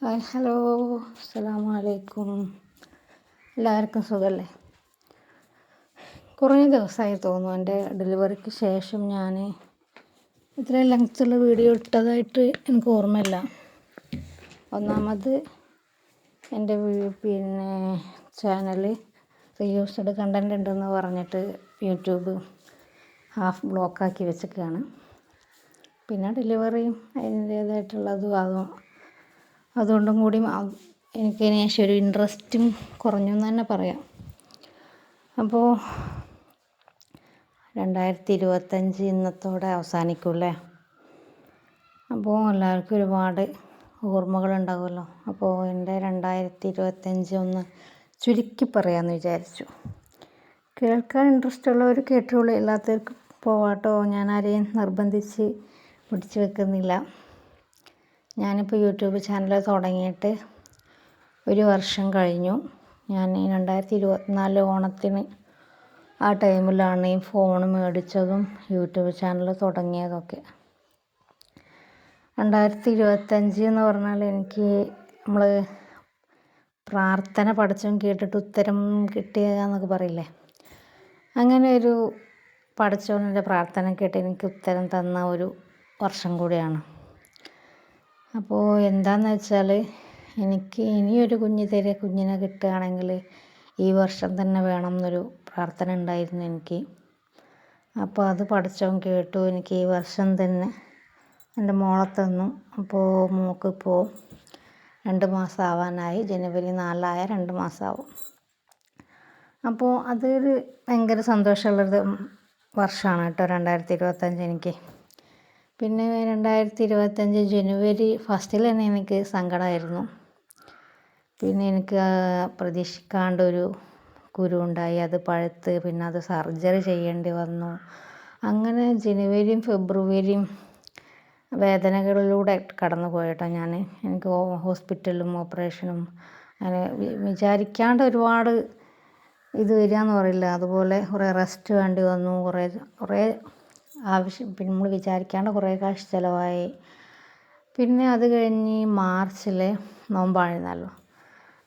Hi hello അസ്സലാമു അലൈക്കും. എല്ലാവർക്കും സുഖമല്ലേ? കുറേ ദിവസമായി തോന്നുന്നു എൻ്റെ ഡെലിവറിക്ക് ശേഷം ഞാൻ ഇത്രയും ലെങ്ത്തുള്ള വീഡിയോ ഇട്ടതായിട്ട് എനിക്ക് ഓർമ്മയില്ല. ഒന്നാമത് എൻ്റെ ചാനൽ റീയൂസ്ഡ് കണ്ടൻറ് ഉണ്ടെന്ന് പറഞ്ഞിട്ട് യൂട്യൂബ് ഹാഫ് ബ്ലോക്കാക്കി വെച്ചൊക്കെയാണ്. പിന്നെ ഡെലിവറിയും അതിൻ്റേതായിട്ടുള്ളതും അതുകൊണ്ടും കൂടി എനിക്കതിന് ശേഷം ഒരു ഇൻട്രസ്റ്റും കുറഞ്ഞു എന്ന് തന്നെ പറയാം. അപ്പോൾ 2025 ഇന്നത്തോടെ അവസാനിക്കൂല്ലേ. അപ്പോൾ എല്ലാവർക്കും ഒരുപാട് ഓർമ്മകളുണ്ടാവുമല്ലോ. അപ്പോൾ എൻ്റെ 2025 ഒന്ന് ചുരുക്കി പറയാമെന്ന് വിചാരിച്ചു. കേൾക്കാൻ ഇൻട്രസ്റ്റ് ഉള്ളവർ കേട്ടോളൂ, എല്ലാത്തവർക്ക് പോവാട്ടോ. ഞാൻ ആരെയും നിർബന്ധിച്ച് പിടിച്ചു വെക്കുന്നില്ല. ഞാനിപ്പോൾ യൂട്യൂബ് ചാനൽ തുടങ്ങിയിട്ട് 1 വർഷം കഴിഞ്ഞു. ഞാൻ 2024 ഓണത്തിന് ആ ടൈമിലാണ് ഈ ഫോൺ മേടിച്ചതും യൂട്യൂബ് ചാനൽ തുടങ്ങിയതൊക്കെ. 2025 എന്ന് പറഞ്ഞാൽ എനിക്ക് നമ്മൾ പ്രാർത്ഥന പഠിച്ചും കേട്ടിട്ട് ഉത്തരം കിട്ടിയെന്നൊക്കെ പറയില്ലേ, അങ്ങനെ ഒരു പഠിച്ചവൻ്റെ പ്രാർത്ഥന കേട്ട് എനിക്ക് ഉത്തരം തന്ന ഒരു വർഷം കൂടിയാണ്. അപ്പോൾ എന്താണെന്ന് വെച്ചാൽ എനിക്ക് ഇനിയൊരു കുഞ്ഞിനെ കിട്ടുകയാണെങ്കിൽ ഈ വർഷം തന്നെ വേണം എന്നൊരു പ്രാർത്ഥന ഉണ്ടായിരുന്നു എനിക്ക്. അപ്പോൾ അത് പഠിച്ചവൻ കേട്ടു. എനിക്ക് ഈ വർഷം തന്നെ എൻ്റെ മോളെ തന്നു. അപ്പോൾ മോൾക്കിപ്പോൾ 2 മാസം ആവാനായി. ജനുവരി 4 2 മാസമാവും. അപ്പോൾ അതൊരു ഭയങ്കര സന്തോഷമുള്ളൊരു വർഷമാണ് കേട്ടോ 2025 എനിക്ക്. പിന്നെ 2025 ജനുവരി 1 തന്നെ എനിക്ക് സങ്കടമായിരുന്നു. പിന്നെ എനിക്ക് പ്രതീക്ഷിക്കാണ്ടൊരു കുരു ഉണ്ടായി, അത് പഴുത്ത് പിന്നെ അത് സർജറി ചെയ്യേണ്ടി വന്നു. അങ്ങനെ ജനുവരിയും ഫെബ്രുവരിയും വേദനകളിലൂടെ കടന്നു പോയിട്ടോ ഞാൻ. എനിക്ക് ഹോസ്പിറ്റലും ഓപ്പറേഷനും അങ്ങനെ വിചാരിക്കാണ്ട് ഒരുപാട് ഇത് വരിക എന്ന് പറയില്ല, അതുപോലെ കുറേ റെസ്റ്റ് വേണ്ടി വന്നു. കുറേ ആവശ്യം, പിന്നെ നമ്മൾ വിചാരിക്കാണ്ട് കുറേ കാശ് ചിലവായി. പിന്നെ അത് കഴിഞ്ഞ് മാർച്ചിൽ നോമ്പായിരുന്നല്ലോ.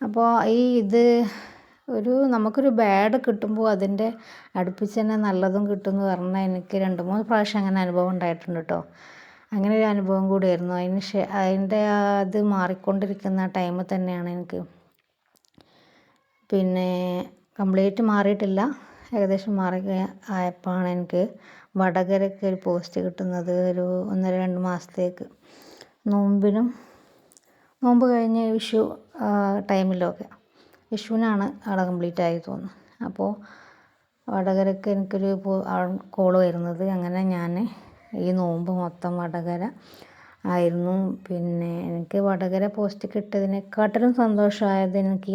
അപ്പോൾ നമുക്കൊരു ബാഡ് കിട്ടുമ്പോൾ അതിൻ്റെ അടുപ്പിച്ച് തന്നെ നല്ലതും കിട്ടുമെന്ന് പറഞ്ഞാൽ എനിക്ക് 2-3 പ്രാവശ്യം അങ്ങനെ അനുഭവം ഉണ്ടായിട്ടുണ്ട് കേട്ടോ. അങ്ങനെ ഒരു അനുഭവം കൂടിയായിരുന്നു. അതിൻ്റെ അത് മാറിക്കൊണ്ടിരിക്കുന്ന ടൈമിൽ തന്നെയാണ് എനിക്ക് പിന്നെ കംപ്ലീറ്റ് മാറിയിട്ടില്ല, ഏകദേശം മാറി ആയപ്പോഴാണ് എനിക്ക് വടകരയ്ക്ക് ഒരു പോസ്റ്റ് കിട്ടുന്നത്. ഒരു 1-2 മാസത്തേക്ക് നോമ്പ് കഴിഞ്ഞ് വിഷു ടൈമിലൊക്കെ, വിഷുവിനാണ് അവിടെ കംപ്ലീറ്റ് ആയി തോന്നുന്നു. അപ്പോൾ വടകരയ്ക്ക് എനിക്കൊരു കോള് വരുന്നത്. അങ്ങനെ ഞാൻ ഈ നോമ്പ് മൊത്തം വടകര ആയിരുന്നു. പിന്നെ എനിക്ക് വടകര പോസ്റ്റ് കിട്ടിയതിനെക്കാട്ടിലും സന്തോഷമായത് എനിക്ക്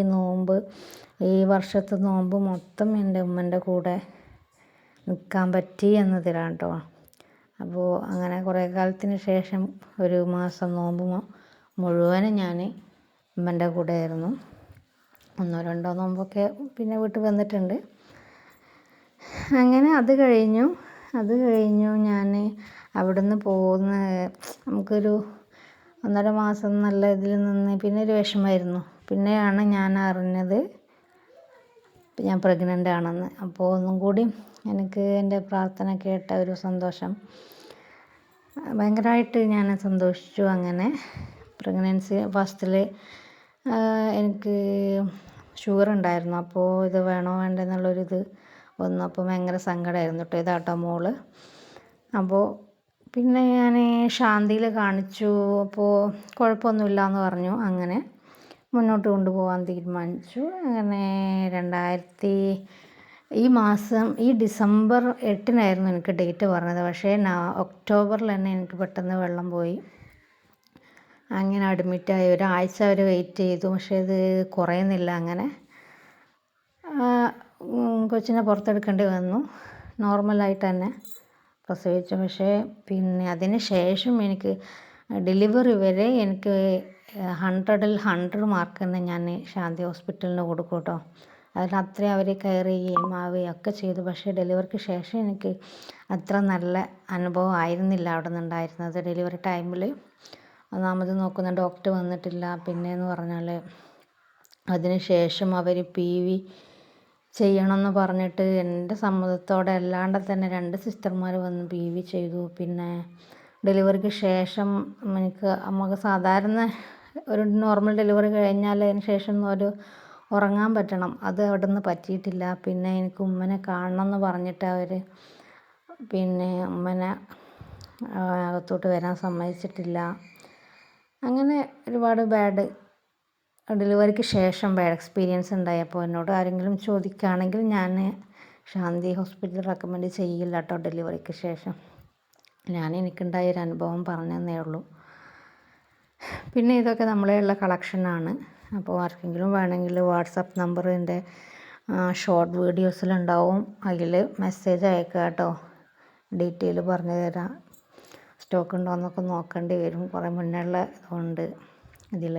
ഈ വർഷത്തെ നോമ്പ് മൊത്തം എൻ്റെ ഉമ്മൻ്റെ കൂടെ നിൽക്കാൻ പറ്റി എന്നതിലാണ് കേട്ടോ. അപ്പോൾ അങ്ങനെ കുറേ കാലത്തിന് ശേഷം 1 മാസം നോമ്പ് മുഴുവനും ഞാൻ ഉമ്മൻ്റെ കൂടെ ആയിരുന്നു. 1-2 നോമ്പൊക്കെ പിന്നെ വീട്ടിൽ വന്നിട്ടുണ്ട്. അങ്ങനെ അത് കഴിഞ്ഞു ഞാൻ അവിടുന്ന് നമുക്കൊരു 1.5 മാസം നല്ല ഇതിൽ നിന്ന് പിന്നെ ഒരു വിഷമമായിരുന്നു. പിന്നെയാണ് ഞാൻ അറിഞ്ഞത് ഞാൻ പ്രഗ്നൻ്റ് ആണെന്ന്. അപ്പോൾ ഒന്നും കൂടി എനിക്ക് എൻ്റെ പ്രാർത്ഥന കേട്ട ഒരു സന്തോഷം, ഭയങ്കരമായിട്ട് ഞാൻ സന്തോഷിച്ചു. അങ്ങനെ പ്രഗ്നൻസി ഫസ്റ്റിൽ എനിക്ക് ഷുഗർ ഉണ്ടായിരുന്നു. അപ്പോൾ ഇത് വേണോ വേണ്ടെന്നുള്ളൊരിത് വന്നു. അപ്പോൾ ഭയങ്കര സങ്കടമായിരുന്നു കേട്ടോ. ഇതാട്ടോ മോള്. അപ്പോൾ പിന്നെ ഞാൻ ശാന്തിയിൽ കാണിച്ചു. അപ്പോൾ കുഴപ്പമൊന്നുമില്ല എന്ന് പറഞ്ഞു. അങ്ങനെ മുന്നോട്ട് കൊണ്ടുപോകാൻ തീരുമാനിച്ചു. അങ്ങനെ ഈ ഡിസംബർ 8 എനിക്ക് ഡേറ്റ് പറഞ്ഞത്. പക്ഷേ ഒക്ടോബറിൽ തന്നെ എനിക്ക് പെട്ടെന്ന് വെള്ളം പോയി. അങ്ങനെ അഡ്മിറ്റായി. ഒരാഴ്ച അവർ വെയിറ്റ് ചെയ്തു, പക്ഷേ ഇത് കുറയുന്നില്ല. അങ്ങനെ കൊച്ചിനെ പുറത്തെടുക്കേണ്ടി വന്നു. നോർമലായിട്ട് തന്നെ പ്രസവിച്ചു. പക്ഷേ പിന്നെ അതിന് ശേഷം എനിക്ക് ഡെലിവറി വരെ എനിക്ക് 100ൽ 100 മാർക്ക് തന്നെ ഞാൻ ശാന്തി ഹോസ്പിറ്റലിന് കൊടുക്കും കേട്ടോ. അതിനത്രയും അവർ കെയർ ചെയ്യുകയും ഒക്കെ ചെയ്തു. പക്ഷേ ഡെലിവറിക്ക് ശേഷം എനിക്ക് അത്ര നല്ല അനുഭവം ആയിരുന്നില്ല അവിടെ നിന്നുണ്ടായിരുന്നത്. ഡെലിവറി ടൈമിൽ ഒന്നാമത് നോക്കുന്ന ഡോക്ടർ വന്നിട്ടില്ല. പിന്നെയെന്ന് പറഞ്ഞാൽ അതിന് ശേഷം അവർ PV ചെയ്യണമെന്ന് പറഞ്ഞിട്ട് എൻ്റെ സമ്മതത്തോടെ അല്ലാണ്ട് തന്നെ 2 സിസ്റ്റർമാർ വന്ന് PV ചെയ്തു. പിന്നെ ഡെലിവറിക്ക് ശേഷം നമുക്ക് സാധാരണ ഒരു നോർമൽ ഡെലിവറി കഴിഞ്ഞാൽ അതിന് ശേഷം ഒരു ഉറങ്ങാൻ പറ്റണം. അത് അവിടെ നിന്ന് പറ്റിയിട്ടില്ല. പിന്നെ എനിക്ക് ഉമ്മനെ കാണണം എന്ന് പറഞ്ഞിട്ട് അവർ പിന്നെ ഉമ്മനെ അകത്തോട്ട് വരാൻ സമ്മതിച്ചിട്ടില്ല. അങ്ങനെ ഒരുപാട് ഡെലിവറിക്ക് ശേഷം ബാഡ് എക്സ്പീരിയൻസ് ഉണ്ടായപ്പോൾ എന്നോട് ആരെങ്കിലും ചോദിക്കുകയാണെങ്കിൽ ഞാൻ ശാന്തി ഹോസ്പിറ്റൽ റെക്കമെൻഡ് ചെയ്യില്ല കേട്ടോ. ഡെലിവറിക്ക് ശേഷം ഞാൻ എനിക്കുണ്ടായൊരു അനുഭവം പറഞ്ഞതന്നേ ഉള്ളൂ. പിന്നെ ഇതൊക്കെ നമ്മളെയുള്ള കളക്ഷനാണ്. അപ്പോൾ ആർക്കെങ്കിലും വേണമെങ്കിൽ വാട്സപ്പ് നമ്പർ എൻ്റെ ഷോർട്ട് വീഡിയോസിലുണ്ടാവും. അതിൽ മെസ്സേജ് അയക്കുക കേട്ടോ. ഡീറ്റെയിൽ പറഞ്ഞു തരാം. സ്റ്റോക്ക് ഉണ്ടോ എന്നൊക്കെ നോക്കേണ്ടി വരും. കുറേ മുന്നേ ഉള്ള ഇതുണ്ട് ഇതിൽ.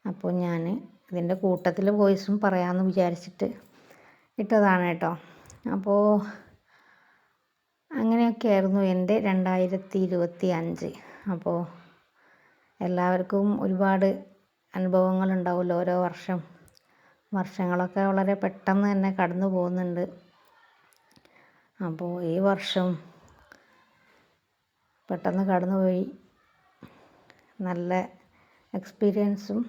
അപ്പോൾ ഞാൻ ഇതിൻ്റെ കൂട്ടത്തിൽ വോയിസും പറയാമെന്ന് വിചാരിച്ചിട്ട് ഇട്ടതാണ് കേട്ടോ. അപ്പോൾ അങ്ങനെയൊക്കെയായിരുന്നു എൻ്റെ 2025. അപ്പോൾ എല്ലാവർക്കും ഒരുപാട് അനുഭവങ്ങളുണ്ടാവുമല്ലോ. ഓരോ വർഷങ്ങളൊക്കെ വളരെ പെട്ടെന്ന് തന്നെ കടന്നു പോകുന്നുണ്ട്. അപ്പോൾ ഈ വർഷം പെട്ടെന്ന് കടന്നുപോയി. നല്ല എക്സ്പീരിയൻസും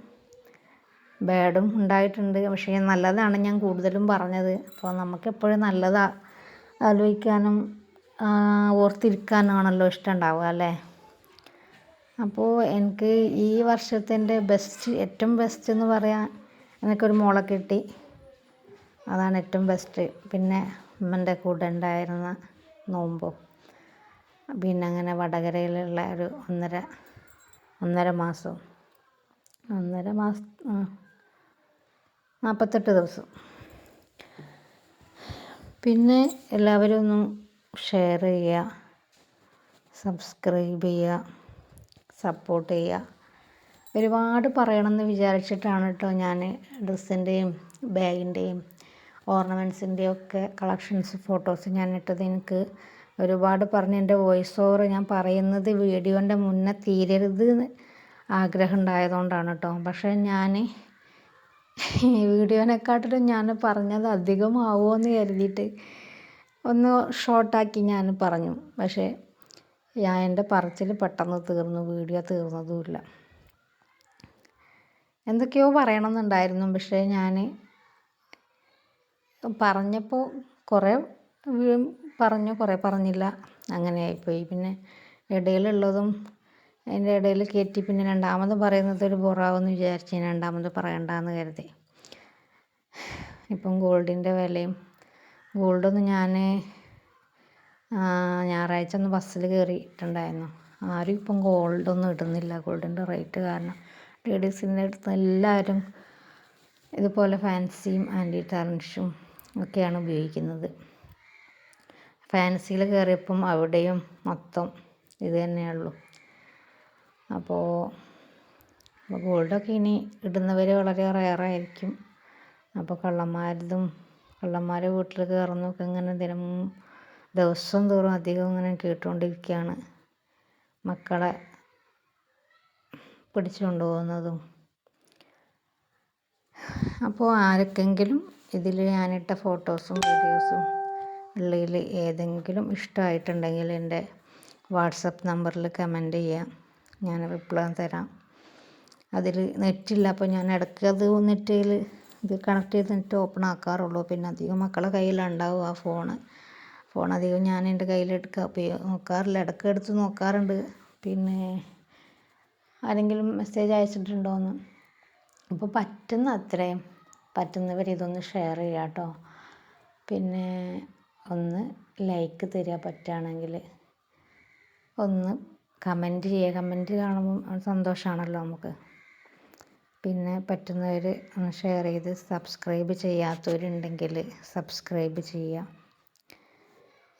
ബാഡും ഉണ്ടായിട്ടുണ്ട്. പക്ഷേ നല്ലതാണ് ഞാൻ കൂടുതലും പറഞ്ഞത്. അപ്പോൾ നമുക്കെപ്പോഴും നല്ലത് ആലോചിക്കാനും ഓർത്തിരിക്കാനാണല്ലോ ഇഷ്ടമുണ്ടാവുക അല്ലേ. അപ്പോൾ എനിക്ക് ഈ വർഷത്തിൻ്റെ ഏറ്റവും ബെസ്റ്റ് എന്ന് പറയാൻ എനിക്കൊരു മോളെ കിട്ടി. അതാണ് ഏറ്റവും ബെസ്റ്റ്. പിന്നെ ഉമ്മൻ്റെ കൂടെ ഉണ്ടായിരുന്ന നോമ്പും, പിന്നെ അങ്ങനെ വടകരയിലുള്ള ഒരു ഒന്നര മാസം 48 ദിവസം. പിന്നെ എല്ലാവരും ഒന്ന് ഷെയർ ചെയ്യുക, സബ്സ്ക്രൈബ് ചെയ്യുക, സപ്പോർട്ട് ചെയ്യുക. ഒരുപാട് പറയണമെന്ന് വിചാരിച്ചിട്ടാണ് കേട്ടോ ഞാൻ ഡ്രസ്സിൻ്റെയും ബാഗിൻ്റെയും ഓർണമെൻറ്റ്സിൻ്റെയും ഒക്കെ കളക്ഷൻസ് ഫോട്ടോസ് ഞാൻ ഇട്ടത്. എനിക്ക് ഒരുപാട് പറഞ്ഞ് എൻ്റെ വോയിസ് ഓവർ ഞാൻ പറയുന്നത് വീഡിയോൻ്റെ മുന്നേ തീരരുത് ആഗ്രഹം ഉണ്ടായതുകൊണ്ടാണ് കേട്ടോ. പക്ഷേ ഞാൻ വീഡിയോനെക്കാട്ടിലും ഞാൻ പറഞ്ഞത് അധികമാവുമോ എന്ന് കരുതിയിട്ട് ഒന്ന് ഷോർട്ടാക്കി ഞാൻ പറഞ്ഞു. പക്ഷേ എൻ്റെ പറച്ചിൽ പെട്ടെന്ന് തീർന്നു, വീഡിയോ തീർന്നതുമില്ല. എന്തൊക്കെയോ പറയണമെന്നുണ്ടായിരുന്നു. പക്ഷേ ഞാൻ പറഞ്ഞപ്പോൾ കുറേ പറഞ്ഞു, കുറേ പറഞ്ഞില്ല. അങ്ങനെ ആയിപ്പോയി. പിന്നെ ഇടയിലുള്ളതും അതിൻ്റെ ഇടയിൽ കയറ്റി പിന്നെ രണ്ടാമത് പറയുന്നത് ഒരു ബോറാവെന്ന് വിചാരിച്ച് ഞാൻ രണ്ടാമത് പറയണ്ടെന്ന് കരുതി. ഇപ്പം ഗോൾഡിൻ്റെ വിലയും ഗോൾഡൊന്നും ഞാൻ ഞായറാഴ്ച ഒന്ന് ബസ്സിൽ കയറിയിട്ടുണ്ടായിരുന്നു. ആരും ഇപ്പം ഗോൾഡൊന്നും ഇടുന്നില്ല. ഗോൾഡിൻ്റെ റേറ്റ് കാരണം ലേഡീസിൻ്റെ അടുത്ത് എല്ലാവരും ഇതുപോലെ ഫാൻസിയും ആൻറ്റി ടാർണിഷും ഒക്കെയാണ് ഉപയോഗിക്കുന്നത്. ഫാൻസിയിൽ കയറിയപ്പം അവിടെയും മൊത്തം ഇത് തന്നെയുള്ളൂ. അപ്പോൾ ഗോൾഡൊക്കെ ഇനി ഇടുന്നവർ വളരെ റെയറായിരിക്കും. അപ്പോൾ കള്ളന്മാരെ വീട്ടിൽ കയറുന്നൊക്കെ ഇങ്ങനെ ദിവസം തോറും അധികം ഇങ്ങനെ കേട്ടുകൊണ്ടിരിക്കുകയാണ്. മക്കളെ പിടിച്ചു കൊണ്ടുപോകുന്നതും. അപ്പോൾ ആർക്കെങ്കിലും ഇതിൽ ഞാനിട്ട ഫോട്ടോസും വീഡിയോസും ഉള്ളതിൽ ഏതെങ്കിലും ഇഷ്ടമായിട്ടുണ്ടെങ്കിൽ എൻ്റെ വാട്സപ്പ് നമ്പറിൽ കമൻറ്റ് ചെയ്യാം. ഞാൻ റിപ്ലൈ തരാം. അതിൽ നെറ്റില്ല. അപ്പോൾ ഞാൻ ഇടയ്ക്ക് അത് നെറ്റിൽ ഇത് കണക്ട് ചെയ്ത് നെറ്റ് ഓപ്പൺ ആക്കാറുള്ളൂ. പിന്നെ അധികം മക്കളെ കയ്യിലുണ്ടാവും ആ ഫോൺ അധികം ഞാൻ എൻ്റെ നോക്കാറില്ല. ഇടയ്ക്ക് എടുത്ത് നോക്കാറുണ്ട്. പിന്നെ ആരെങ്കിലും മെസ്സേജ് അയച്ചിട്ടുണ്ടോയെന്ന്. അപ്പോൾ പറ്റുന്നവർ ഇതൊന്ന് ഷെയർ ചെയ്യുക കേട്ടോ. പിന്നെ ഒന്ന് ലൈക്ക് തരിക, പറ്റുകയാണെങ്കിൽ ഒന്ന് കമൻറ്റ് ചെയ്യുക. കമൻറ്റ് കാണുമ്പോൾ സന്തോഷമാണല്ലോ നമുക്ക്. പിന്നെ പറ്റുന്നവർ ഒന്ന് ഷെയർ ചെയ്ത് സബ്സ്ക്രൈബ് ചെയ്യാത്തവരുണ്ടെങ്കിൽ സബ്സ്ക്രൈബ് ചെയ്യുക.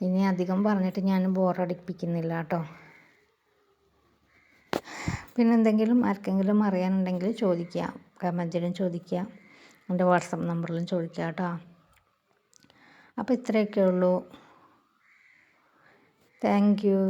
ഇനി അധികം പറഞ്ഞിട്ട് ഞാൻ ബോറടിപ്പിക്കുന്നില്ല കേട്ടോ. പിന്നെ എന്തെങ്കിലും ആർക്കെങ്കിലും അറിയാനുണ്ടെങ്കിൽ ചോദിക്കുക, കമൻറ്റിലും ചോദിക്കുക, എൻ്റെ വാട്സപ്പ് നമ്പറിലും ചോദിക്കുക കേട്ടോ. അപ്പോൾ ഇത്രയൊക്കെ ഉള്ളൂ. Thank you.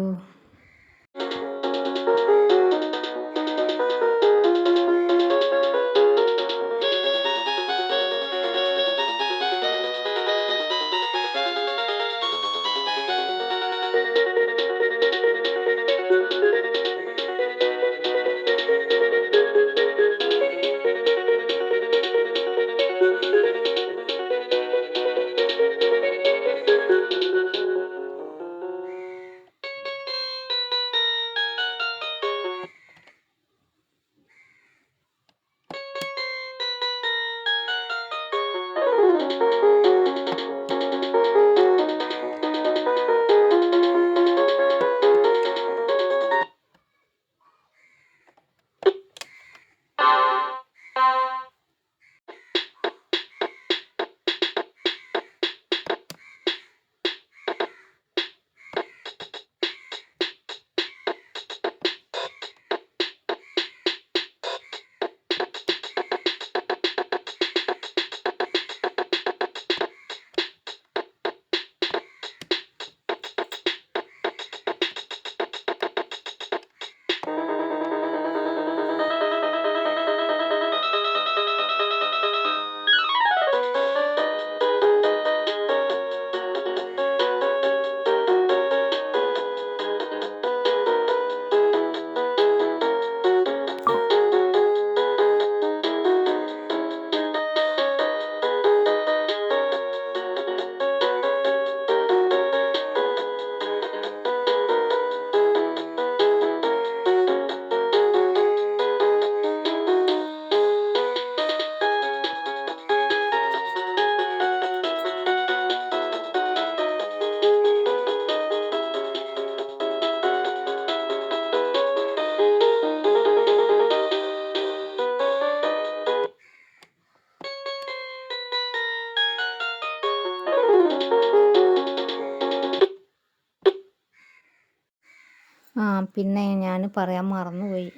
പിന്നെ ഞാൻ പറയാൻ മറന്നുപോയി,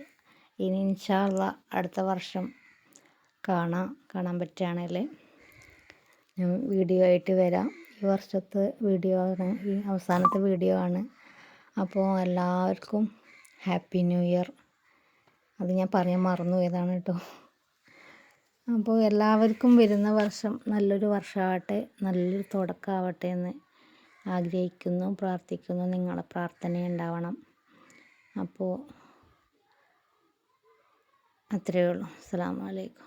ഇനി ഇൻഷാ അള്ളാ അടുത്ത വർഷം കാണാൻ പറ്റുകയാണെങ്കിൽ ഞാൻ വീഡിയോ ആയിട്ട് വരാം. ഈ വർഷത്തെ വീഡിയോ ആണ്, ഈ അവസാനത്തെ വീഡിയോ ആണ്. അപ്പോൾ എല്ലാവർക്കും ഹാപ്പി ന്യൂ ഇയർ. അത് ഞാൻ പറയാൻ മറന്നുപോയതാണ് കേട്ടോ. അപ്പോൾ എല്ലാവർക്കും വരുന്ന വർഷം നല്ലൊരു വർഷമാവട്ടെ, നല്ലൊരു തുടക്കമാവട്ടെ എന്ന് ആഗ്രഹിക്കുന്നു, പ്രാർത്ഥിക്കുന്നു. നിങ്ങളെ പ്രാർത്ഥന ഉണ്ടാവണം. അപ്പോൾ അത്രയേ ഉള്ളൂ. അസ്സലാമു അലൈക്കും.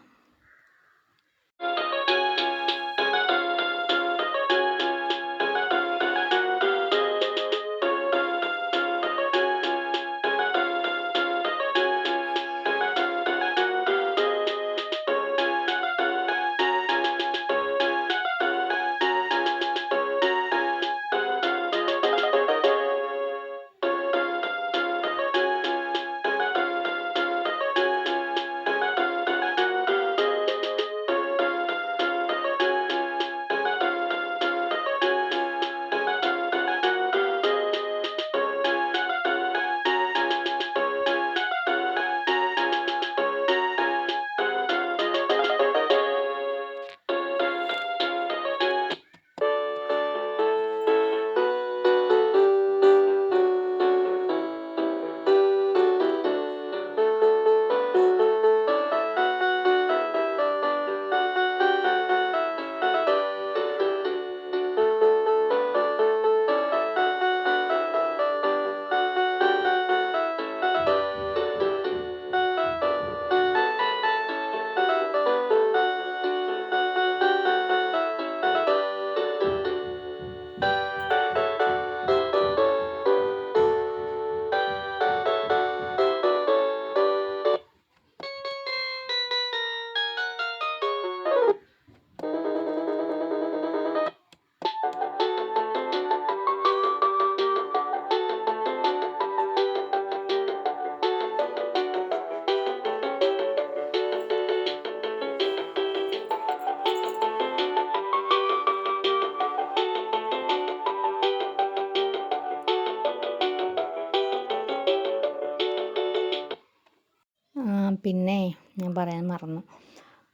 പിന്നെ ഞാൻ പറയാൻ മറന്നു,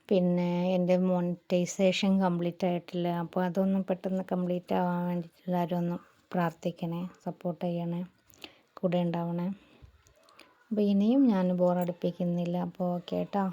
പിന്നെ എൻ്റെ മോണിറ്റൈസേഷൻ കംപ്ലീറ്റ് ആയിട്ടില്ല. അപ്പോൾ അതൊന്നും പെട്ടെന്ന് കംപ്ലീറ്റ് ആവാൻ വേണ്ടിയിട്ട് എല്ലാവരും ഒന്ന് പ്രാർത്ഥിക്കണേ, സപ്പോർട്ട് ചെയ്യണേ, കൂടെ ഉണ്ടാവണേ. അപ്പോൾ ഇനിയും ഞാൻ ബോറടിപ്പിക്കുന്നില്ല. അപ്പോൾ ഓക്കെ കേട്ടോ.